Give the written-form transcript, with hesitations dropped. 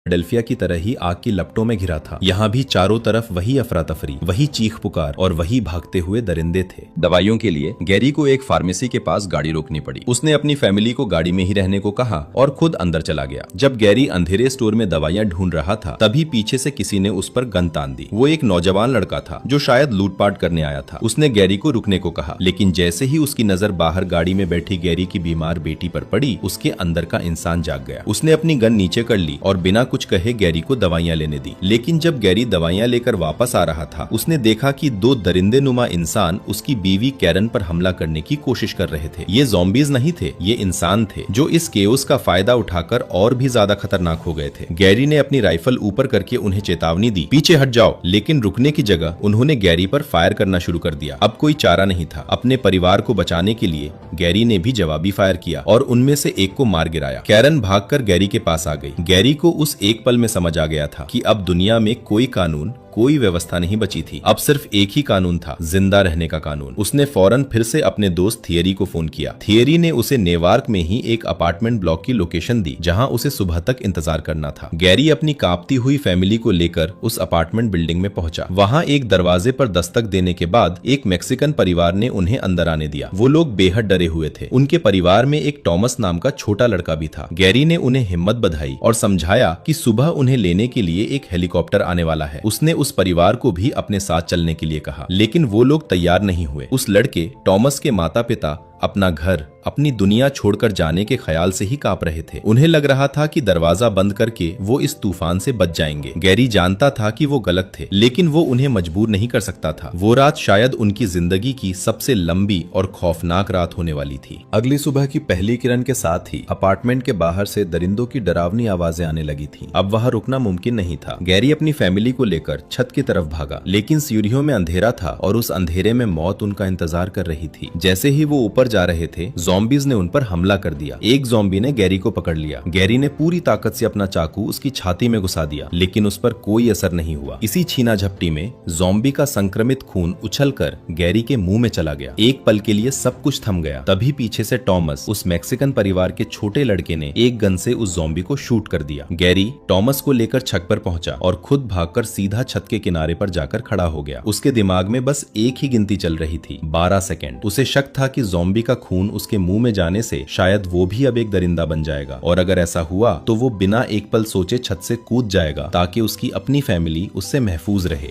Philadelphia की तरह ही आग की लपटों में घिरा था। यहाँ भी चारों तरफ वही अफरा तफरी, वही चीख पुकार और वही भागते हुए दरिंदे थे। दवाइयों के लिए गैरी को एक फार्मेसी के पास गाड़ी रोकनी पड़ी। उसने अपनी फैमिली को गाड़ी में ही रहने को कहा और खुद अंदर चला गया। जब गैरी अंधेरे स्टोर में दवाइयां ढूंढ रहा था, तभी पीछे से किसी ने उस पर गन तान दी। वो एक नौजवान लड़का था जो शायद लूटपाट करने आया था। उसने गैरी को रुकने को कहा, लेकिन जैसे ही उसकी नजर बाहर गाड़ी में बैठी गैरी की बीमार बेटी पर पड़ी, उसके अंदर का इंसान जाग गया। उसने अपनी गन नीचे कर ली और बिना कुछ कहे गैरी को दवाइयां लेने दी। लेकिन जब गैरी दवाइयां लेकर वापस आ रहा था, उसने देखा कि दो दरिंदे नुमा इंसान उसकी बीवी कैरन पर हमला करने की कोशिश कर रहे थे। ये ज़ॉम्बीज नहीं थे, ये इंसान थे जो इस केओस का फायदा उठाकर और भी ज्यादा खतरनाक हो गए थे। गैरी ने अपनी राइफल ऊपर करके उन्हें चेतावनी दी, पीछे हट जाओ, लेकिन रुकने की जगह उन्होंने गैरी पर फायर करना शुरू कर दिया। अब कोई चारा नहीं था। अपने परिवार को बचाने के लिए गैरी ने भी जवाबी फायर किया और उनमें से एक को मार गिराया। कैरन भागकर गैरी के पास आ गई। गैरी को उस एक पल में समझ आ गया था कि अब दुनिया में कोई कानून, कोई व्यवस्था नहीं बची थी। अब सिर्फ एक ही कानून था, जिंदा रहने का कानून। उसने फौरन फिर से अपने दोस्त थियरी को फोन किया। थियरी ने उसे नेवार्क में ही एक अपार्टमेंट ब्लॉक की लोकेशन दी, जहां उसे सुबह तक इंतजार करना था। गैरी अपनी कांपती हुई फैमिली को लेकर उस अपार्टमेंट बिल्डिंग में पहुंचा। वहां एक दरवाजे पर दस्तक देने के बाद एक मैक्सिकन परिवार ने उन्हें अंदर आने दिया। वो लोग बेहद डरे हुए थे। उनके परिवार में एक टॉमस नाम का छोटा लड़का भी था। गैरी ने उन्हें हिम्मत बधाई और समझाया कि सुबह उन्हें लेने के लिए एक हेलीकॉप्टर आने वाला है। उसने उस परिवार को भी अपने साथ चलने के लिए कहा, लेकिन वो लोग तैयार नहीं हुए। उस लड़के टॉमस के माता पिता अपना घर, अपनी दुनिया छोड़कर जाने के ख्याल से ही कांप रहे थे। उन्हें लग रहा था कि दरवाजा बंद करके वो इस तूफान से बच जाएंगे। गैरी जानता था कि वो गलत थे, लेकिन वो उन्हें मजबूर नहीं कर सकता था। वो रात शायद उनकी जिंदगी की सबसे लंबी और खौफनाक रात होने वाली थी। अगली सुबह की पहली किरण के साथ ही अपार्टमेंट के बाहर से दरिंदों की डरावनी आवाजें आने लगी थी। अब वहाँ रुकना मुमकिन नहीं था। गैरी अपनी फैमिली को लेकर छत की तरफ भागा, लेकिन सीढ़ियों में अंधेरा था और उस अंधेरे में मौत उनका इंतजार कर रही थी। जैसे ही वो ऊपर जा रहे थे, ज़ॉम्बीज ने उन पर हमला कर दिया। एक ज़ॉम्बी ने गैरी को पकड़ लिया। गैरी ने पूरी ताकत से अपना चाकू उसकी छाती में घुसा दिया, लेकिन उस पर कोई असर नहीं हुआ। इसी छीना झपटी में ज़ॉम्बी का संक्रमित खून उछलकर गैरी के मुंह में चला गया। एक पल के लिए सब कुछ थम गया। तभी पीछे से टॉमस, उस मैक्सिकन परिवार के छोटे लड़के ने एक गन से उस ज़ॉम्बी को शूट कर दिया। गैरी टॉमस को लेकर छत पर पहुंचा और खुद भागकर सीधा छत के किनारे पर जाकर खड़ा हो गया। उसके दिमाग में बस एक ही गिनती चल रही थी, 12 सेकेंड। उसे शक था कि ज़ॉम्बी का खून उसके मुंह में जाने से शायद वो भी अब एक दरिंदा बन जाएगा, और अगर ऐसा हुआ तो वो बिना एक पल सोचे छत से कूद जाएगा ताकि उसकी अपनी फैमिली उससे महफूज रहे।